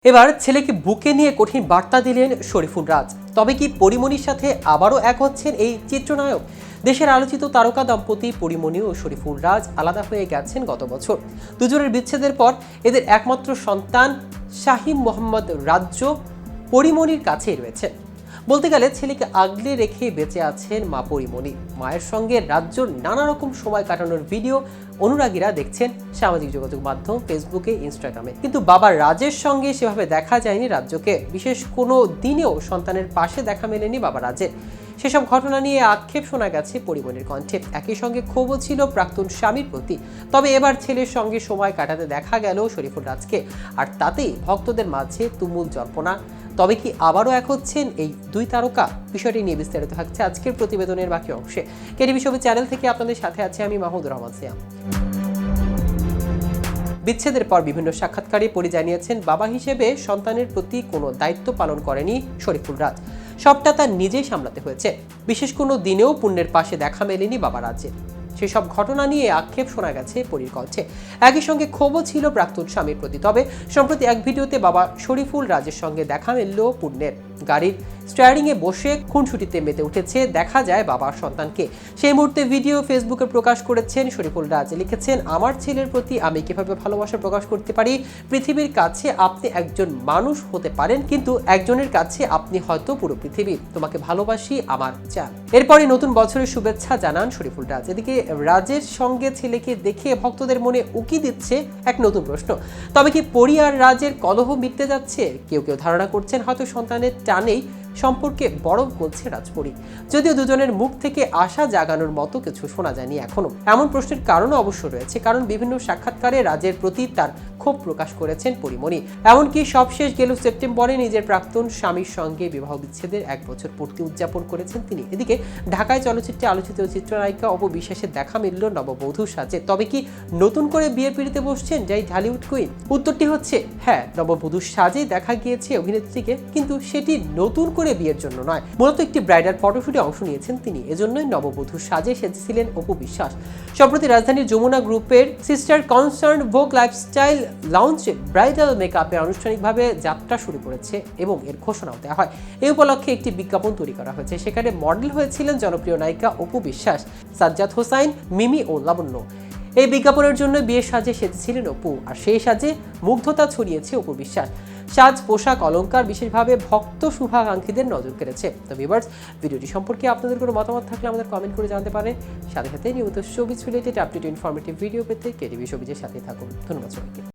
এবার ছেলেকে বুকে নিয়ে কঠিন বার্তা দিলেন শরীফুল রাজ। তবে কি পরিমণির সাথে আবারও এক হচ্ছেন এই চিত্রনায়ক? দেশের আলোচিত তারকা দম্পতি পরিমণি ও শরীফুল রাজ আলাদা হয়ে গেছেন গত বছর। দুজনের বিচ্ছেদের পর এদের একমাত্র সন্তান শাহিম মোহাম্মদ রাজ্য পরিমণির কাছেই রয়েছে। বলতে গেলে ছেলেকে আগলে রেখে বেঁচে আছেন মা পরিমণি। মায়ের সঙ্গে রাজ্যর নানা রকম সময় কাটানোর ভিডিও অনুরাগীরা দেখছেন সামাজিক যোগাযোগ মাধ্যম ফেসবুকে, ইনস্টাগ্রামে। কিন্তু বাবা রাজের সঙ্গে সেভাবে দেখা যায়নি রাজ্যকে। বিশেষ কোনো দিনেও সন্তানের পাশে দেখা মেলেনি বাবা রাজের। সেসব ঘটনা নিয়ে আক্ষেপ শোনা গেছে পরিমণির কণ্ঠে। একই সঙ্গে ক্ষোভও ছিল প্রাক্তন স্বামীর প্রতি। তবে এবার ছেলের সঙ্গে সময় কাটাতে দেখা গেল শরীফুল রাজকে, আর তাতেই ভক্তদের মাঝে তুমুল জল্পনা। তবে কি আবারও এক হচ্ছেন এই দুই তারকা? বিষয়টি নিয়ে বিস্তারিত থাকছে আজকের প্রতিবেদনের বাকি অংশে। কেটিভি ছবি চ্যানেল থেকে আপনাদের সাথে আছে আমি মাহমুদুর রহমান সিয়াম। বিচ্ছেদের পর বিভিন্ন সাক্ষাৎকারে পরি জানিয়েছেন বাবা হিসেবে সন্তানের প্রতি কোনো দায়িত্ব পালন করেনি শরীফুল রাজ। সবটা তার নিজেই সামলাতে হয়েছে। বিশেষ কোনো দিনেও পুণ্যের পাশে দেখা মেলেনি বাবা রাজের। সেসব ঘটনা নিয়ে আক্ষেপ শোনা গেছে পরির কণ্ঠে। একই সঙ্গে ক্ষোভও ছিল প্রাক্তন স্বামীর প্রতি। তবে সম্প্রতি এক ভিডিওতে বাবা শরীফুল রাজের সঙ্গে দেখা মিলল পুণ্যের। গাড়ির স্টিয়ারিংয়ে বসে খুনসুটিতে মেতে উঠেছে দেখা যায় বাবার সন্তানকে। সেই মুহূর্তে ভিডিও ফেসবুকে প্রকাশ করেছেন শরীফুল রাজ। লিখেছেন, আমার ছেলের প্রতি আমি কিভাবে ভালোবাসা প্রকাশ করতে পারি। পৃথিবীর কাছে আপনি একজন মানুষ হতে পারেন, কিন্তু একজনের কাছে আপনি হয়তো পুরো পৃথিবী। তোমাকে ভালোবাসি আমার জান। এরপরই নতুন বছরের শুভেচ্ছা জানান শরীফুল রাজ। এদিকে রাজের সঙ্গে ছেলেকে দেখে ভক্তদের মনে উকি দিচ্ছে এক নতুন প্রশ্ন। তবে কি পরি আর রাজের কলহ মিটতে যাচ্ছে? কেউ কেউ ধারণা করছেন হয়তো সন্তানের টানেই সম্পর্কে বরফ গলছে রাজপরি। যদিও দুজনের মুখ থেকে আশা জাগানোর মতো কিছু শোনা যায়নি এখনো। এমন প্রশ্নের কারণও অবশ্য রয়েছে, কারণ বিভিন্ন সাক্ষাৎকারে রাজের প্রতি তার ক্ষোভ প্রকাশ করেছেন পরিমণি। এমনকি সবশেষ গেল সেপ্টেম্বরে নিজের প্রাক্তন স্বামীর সঙ্গে বিবাহ বিচ্ছেদের 1 বছর পূর্তি উদযাপন করেছেন তিনি। এদিকে ঢাকায় চলচ্চিত্রে আলোচিত চিত্রনায়িকা অপু বিশ্বাসের দেখা মিলল নববধূর সাজে। তবে কি নতুন করে বিয়ের পিড়িতে বসছেন যাই ঢালিউড কুইন? উত্তরটি হচ্ছে হ্যাঁ, নববধূর সাজেই দেখা গিয়েছে অভিনেত্রীকে, কিন্তু সেটি নতুন করে বিয়ের জন্য নয়। মূলত একটি ব্রাইডাল ফটোশুটে অংশ নিয়েছেন তিনি। এজন্যই নববধূর সাজে সেজেছিলেন অপু বিশ্বাস। সম্প্রতি রাজধানীর যমুনা গ্রুপের সিস্টার কনসার্ন ভোগ লাইফস্টাইল লাউঞ্জে ব্রাইডাল মেকআপে আনুষ্ঠানিকভাবে যাত্রা শুরু করেছে এবং এর ঘোষণাও দেওয়া হয়। এই উপলক্ষে একটি বিজ্ঞাপন তৈরি করা হয়েছে। সেখানে মডেল হয়েছিলেন জনপ্রিয় নায়িকা অপু বিশ্বাস, সাজ্জাদ হোসাইন, মিমি ও লাবণ্য। এই বিজ্ঞাপনের জন্য বিয়ের সাজে সেজেছিলেন অপু, আর সেই সাজে মুগ্ধতা ছড়িয়েছে অপু বিশ্বাস। সাজ, পোশাক, অলংকার বিশেষভাবে ভক্ত শুভাকাঙ্ক্ষীদের নজর কেড়েছে। তো ভিউয়ার্স, ভিডিওটি সম্পর্কে আপনাদের কোনো মতামত থাকলে আমাদের কমেন্ট করে জানাতে পারেন। সাথে সাথে নিয়মিত showbiz related update informative video পেতে কেটিভি শোবিজের সাথে থাকুন। ধন্যবাদ সবাইকে।